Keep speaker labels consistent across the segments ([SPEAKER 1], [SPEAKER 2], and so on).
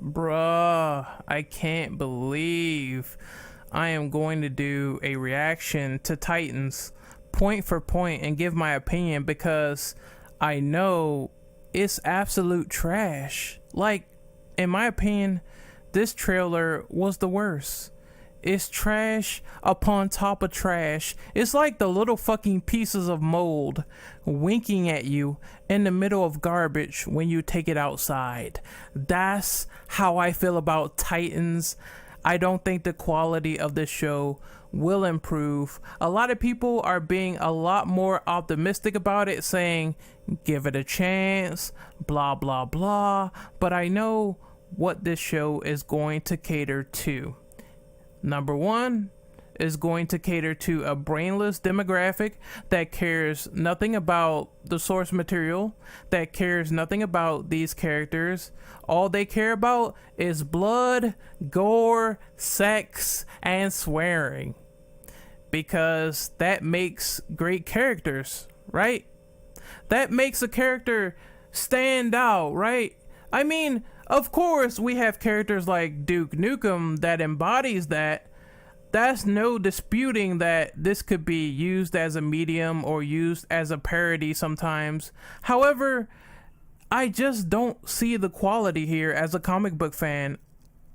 [SPEAKER 1] Bruh, I can't believe I am going to do a reaction to Titans point for point and give my opinion because I know it's absolute trash. Like, in my opinion, this trailer was the worst. It's trash upon top of trash. It's like the little fucking pieces of mold winking at you in the middle of garbage when you take it outside. That's how I feel about Titans. I don't think the quality of this show will improve. A lot of people are being a lot more optimistic about it, saying, give it a chance, blah, blah, blah. But I know what this show is going to cater to. Number one is going to cater to a brainless demographic that cares nothing about the source material, that cares nothing about these characters. All they care about is blood, gore, sex, and swearing. Because that makes great characters, right? That makes a character stand out, right? I mean, of course, we have characters like Duke Nukem that embodies that. That's no disputing that this could be used as a medium or used as a parody sometimes. However, I just don't see the quality here as a comic book fan.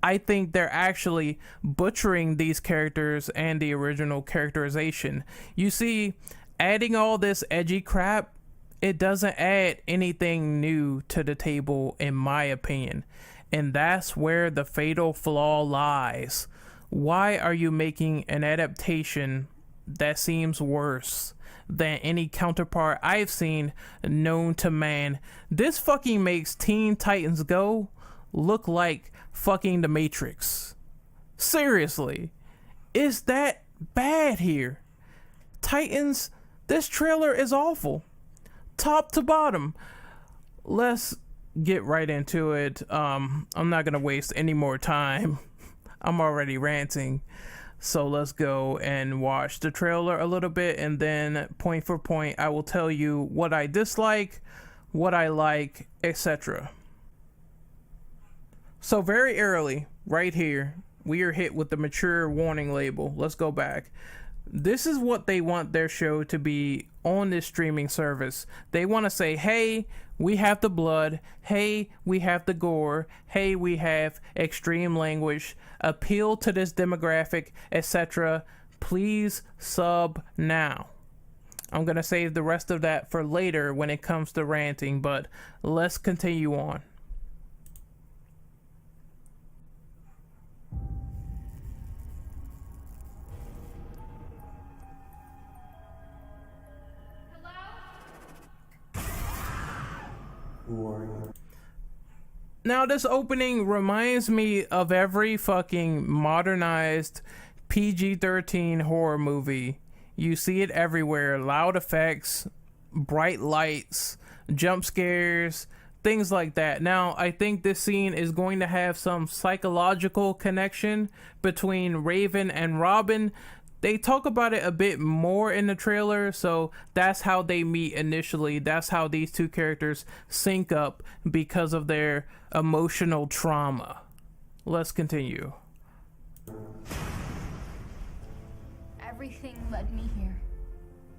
[SPEAKER 1] I think they're actually butchering these characters and the original characterization. You see, adding all this edgy crap, it doesn't add anything new to the table, in my opinion. And that's where the fatal flaw lies. Why are you making an adaptation that seems worse than any counterpart I've seen known to man? This fucking makes Teen Titans Go look like fucking The Matrix. Seriously. Is that bad here? Titans, this trailer is awful. Top to bottom. Let's get right into it. I'm not gonna waste any more time. I'm already ranting. So let's go and watch the trailer a little bit, and then point for point I will tell you what I dislike, what I like, etc. So very early, right here, we are hit with the mature warning label. Let's go back. This is what they want their show to be on this streaming service. They want to say, hey, we have the blood. Hey, we have the gore. Hey, we have extreme language. Appeal to this demographic, etc. Please sub now. I'm going to save the rest of that for later when it comes to ranting, but let's continue on.
[SPEAKER 2] Who are you?
[SPEAKER 1] Now, this opening reminds me of every fucking modernized PG-13 horror movie. You see it everywhere. Loud effects, bright lights, jump scares, things like that. Now, I think this scene is going to have some psychological connection between Raven and Robin. They talk about it a bit more in the trailer, so that's how they meet initially. That's how these two characters sync up because of their emotional trauma. Let's continue.
[SPEAKER 3] Everything led me here.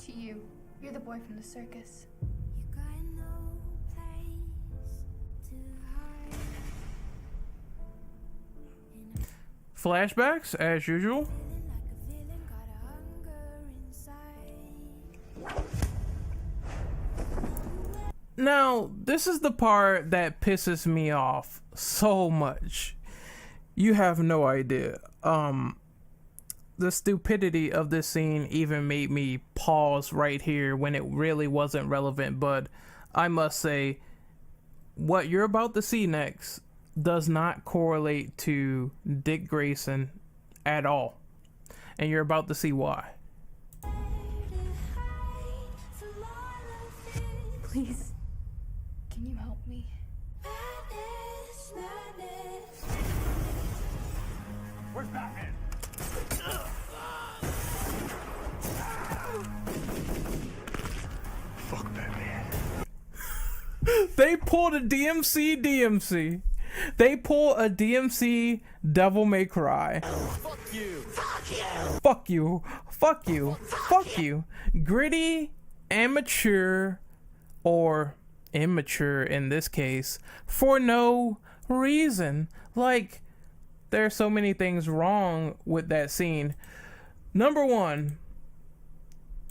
[SPEAKER 3] To you. You're the boy from the circus.
[SPEAKER 4] You got no place to hide.
[SPEAKER 1] Flashbacks, as usual. Now, this is the part that pisses me off so much. You have no idea. The stupidity of this scene even made me pause right here when it really wasn't relevant, but I must say, what you're about to see next does not correlate to Dick Grayson at all. And you're about to see why.
[SPEAKER 3] Please. Can you help me?
[SPEAKER 2] Where's Batman? Fuck Batman.
[SPEAKER 1] They pulled a DMC. They pull a DMC Devil May Cry.
[SPEAKER 2] Fuck you.
[SPEAKER 1] Fuck you. Fuck you. Fuck you. Gritty, amateur, or immature in this case, for no reason. Like, there's so many things wrong with that scene. Number one,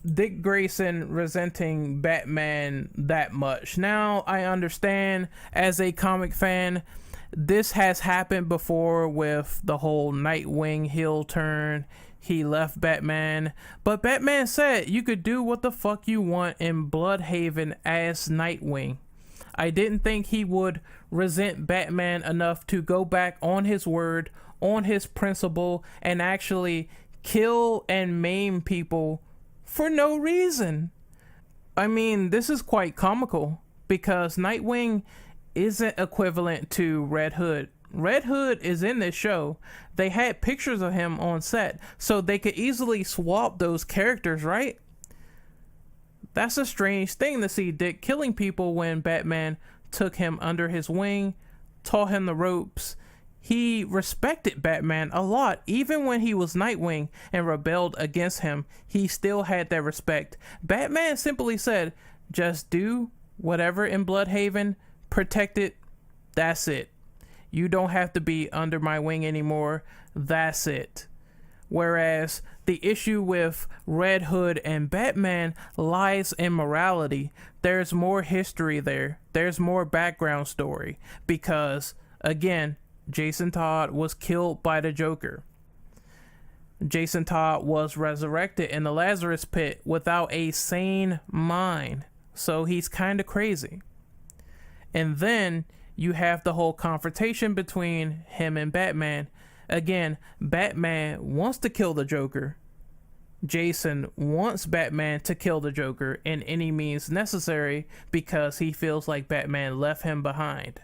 [SPEAKER 1] Dick Grayson resenting Batman that much. Now, I understand as a comic fan, this has happened before with the whole Nightwing heel turn. He left Batman, but Batman said you could do what the fuck you want in Bloodhaven as Nightwing. I didn't think he would resent Batman enough to go back on his word, on his principle, and actually kill and maim people for no reason. I mean, this is quite comical because Nightwing isn't equivalent to Red Hood. Red Hood is in this show. They had pictures of him on set, so they could easily swap those characters, right? That's a strange thing to see Dick killing people when Batman took him under his wing, taught him the ropes. He respected Batman a lot. Even when he was Nightwing and rebelled against him, he still had that respect. Batman simply said, just do whatever in Bloodhaven, protect it, that's it. You don't have to be under my wing anymore, that's it. Whereas the issue with Red Hood and Batman lies in morality. There's more history there. There's more background story. Because, again, Jason Todd was killed by the Joker. Jason Todd was resurrected in the Lazarus pit without a sane mind. So he's kind of crazy. And then you have the whole confrontation between him and Batman. Again, Batman wants to kill the Joker. Jason wants Batman to kill the Joker in any means necessary because he feels like Batman left him behind.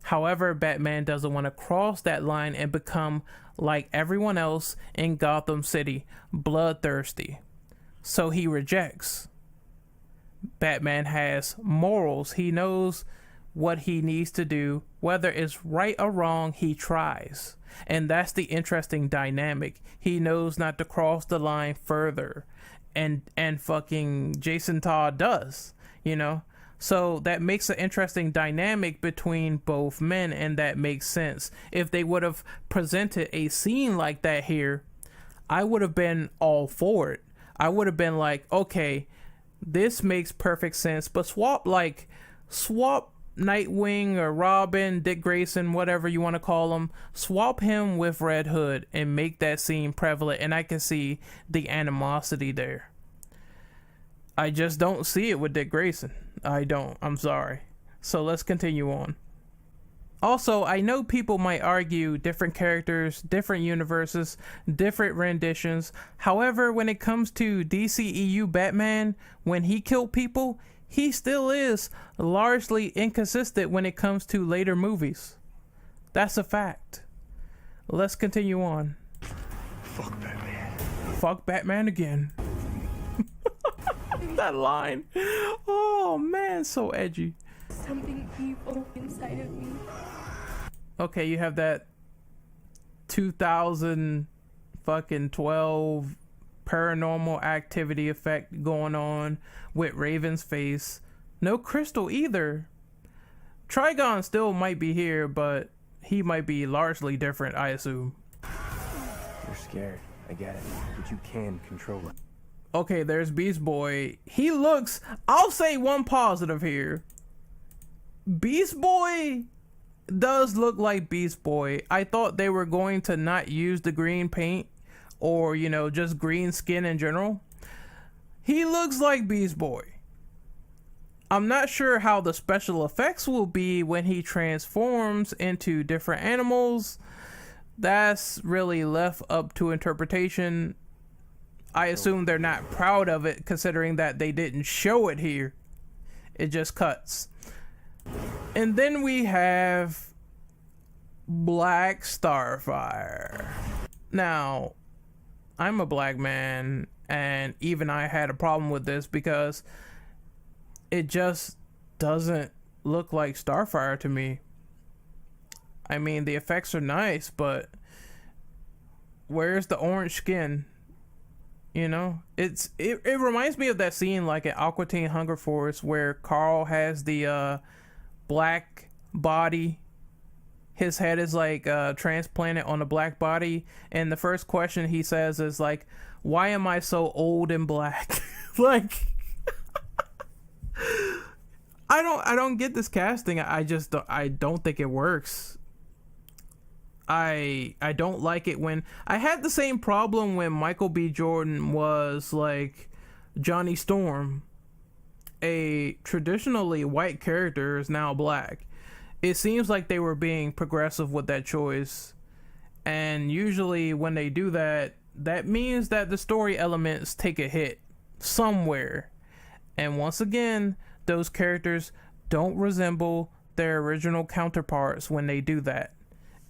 [SPEAKER 1] However, Batman doesn't want to cross that line and become like everyone else in Gotham City, bloodthirsty. So he rejects. Batman has morals. He knows what he needs to do. Whether it's right or wrong, he tries. And that's the interesting dynamic. He knows not to cross the line further. And fucking Jason Todd does, you know? So that makes an interesting dynamic between both men, and that makes sense. If they would have presented a scene like that here, I would have been all for it. I would have been like, okay, this makes perfect sense, but swap Nightwing or Robin, Dick Grayson, whatever you want to call him, swap him with Red Hood and make that scene prevalent, and I can see the animosity there. I just don't see it with Dick Grayson. I don't. I'm sorry. So let's continue on. Also, I know people might argue different characters, different universes, different renditions. However, when it comes to DCEU Batman, when he killed people, he still is largely inconsistent when it comes to later movies. That's a fact. Let's continue on.
[SPEAKER 2] Fuck Batman.
[SPEAKER 1] Fuck Batman again. That line. Oh man, so edgy.
[SPEAKER 3] Something evil inside of me.
[SPEAKER 1] Okay, you have that 2012 paranormal activity effect going on with Raven's face. No Crystal either. Trigon still might be here, but he might be largely different, I assume.
[SPEAKER 5] You're scared. I get it. But you can control it.
[SPEAKER 1] Okay, there's Beast Boy. He looks... I'll say one positive here. Beast Boy does look like Beast Boy. I thought they were going to not use the green paint or, you know, just green skin in general. He looks like Beast Boy. I'm not sure how the special effects will be when he transforms into different animals. That's really left up to interpretation. I assume they're not proud of it considering that they didn't show it here. It just cuts. And then we have Black Starfire. Now, I'm a black man, and even I had a problem with this because it just doesn't look like Starfire to me. I mean, the effects are nice, but where's the orange skin? You know, it reminds me of that scene like at Aqua Teen Hunger Force where Carl has the black body. His head is like transplanted on a black body, and the first question he says is like, "Why am I so old and black?" Like, I don't get this casting. I don't think it works. I don't like it when I had the same problem when Michael B. Jordan was like Johnny Storm. A traditionally white character is now black. It seems like they were being progressive with that choice. And usually when they do that, that means that the story elements take a hit somewhere. And once again, those characters don't resemble their original counterparts when they do that.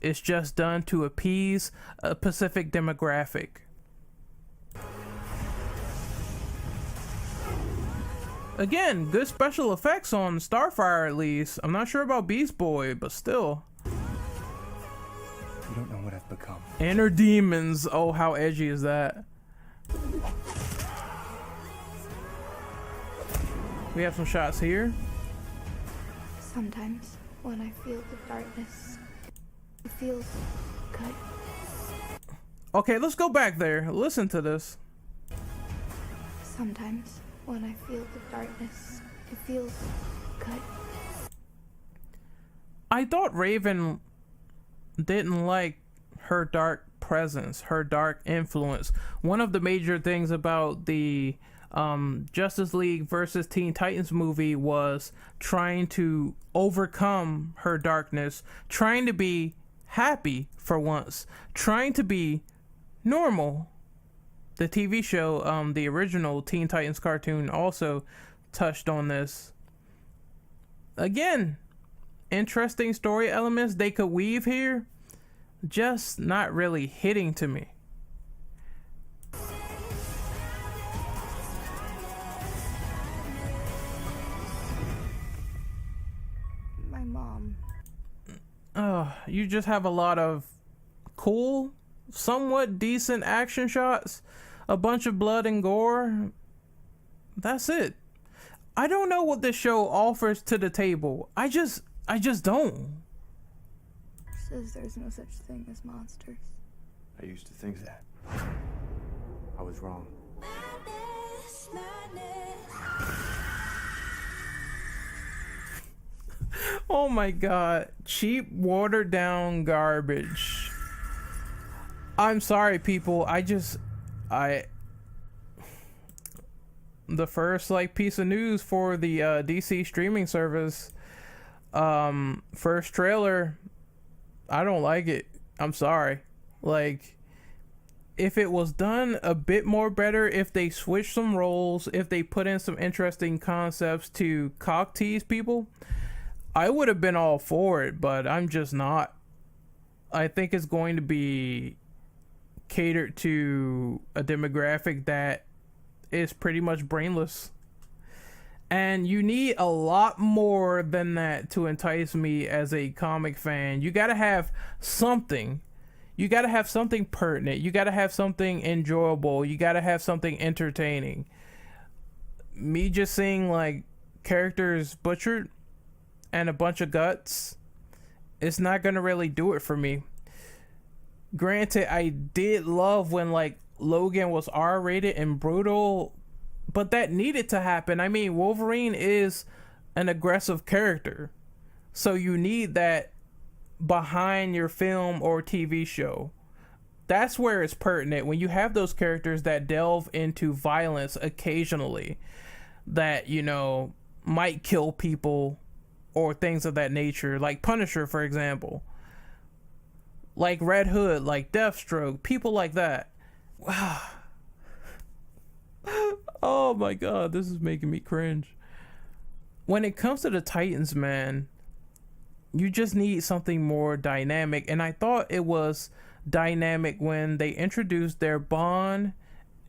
[SPEAKER 1] It's just done to appease a specific demographic. Again, good special effects on Starfire at least. I'm not sure about Beast Boy, but still.
[SPEAKER 5] You don't know what I've become.
[SPEAKER 1] Inner demons. Oh, how edgy is that? We have some shots here.
[SPEAKER 3] Sometimes when I feel the darkness, it feels good.
[SPEAKER 1] Okay, let's go back there. Listen to this.
[SPEAKER 3] Sometimes when I feel the darkness, it feels good.
[SPEAKER 1] I thought Raven didn't like her dark presence, her dark influence. One of the major things about the Justice League versus Teen Titans movie was trying to overcome her darkness, trying to be happy for once, trying to be normal. The TV show, the original Teen Titans cartoon, also touched on this. Again, interesting story elements they could weave here, just not really hitting to me.
[SPEAKER 3] My mom.
[SPEAKER 1] You just have a lot of cool, somewhat decent action shots, a bunch of blood and gore. That's it. I don't know what this show offers to the table. I just don't.
[SPEAKER 3] Says there's no such thing as monsters.
[SPEAKER 5] I used to think that. I was wrong.
[SPEAKER 4] Madness, madness.
[SPEAKER 1] Oh my god. Cheap, watered down garbage. I'm sorry, people. The first piece of news for the DC streaming service, first trailer, I don't like it. I'm sorry. Like, if it was done a bit more better, if they switched some roles, if they put in some interesting concepts to cock tease people, I would have been all for it, but I'm just not. I think it's going to be catered to a demographic that is pretty much brainless. And you need a lot more than that to entice me as a comic fan. You gotta have something. You gotta have something pertinent. You gotta have something enjoyable. You gotta have something entertaining. Me just seeing characters butchered and a bunch of guts, it's not gonna really do it for me. Granted, I did love when Logan was R-rated and brutal, but that needed to happen. I mean, Wolverine is an aggressive character, so you need that behind your film or TV show. That's where it's pertinent, when you have those characters that delve into violence occasionally, that, might kill people or things of that nature, like Punisher, for example, like Red Hood, like Deathstroke, people like that. Oh my god, this is making me cringe. When it comes to the Titans, man, you just need something more dynamic, and I thought it was dynamic when they introduced their bond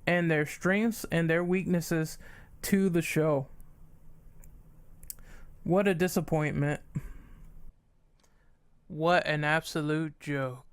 [SPEAKER 1] and their strengths and their weaknesses to the show. What a disappointment. What an absolute joke.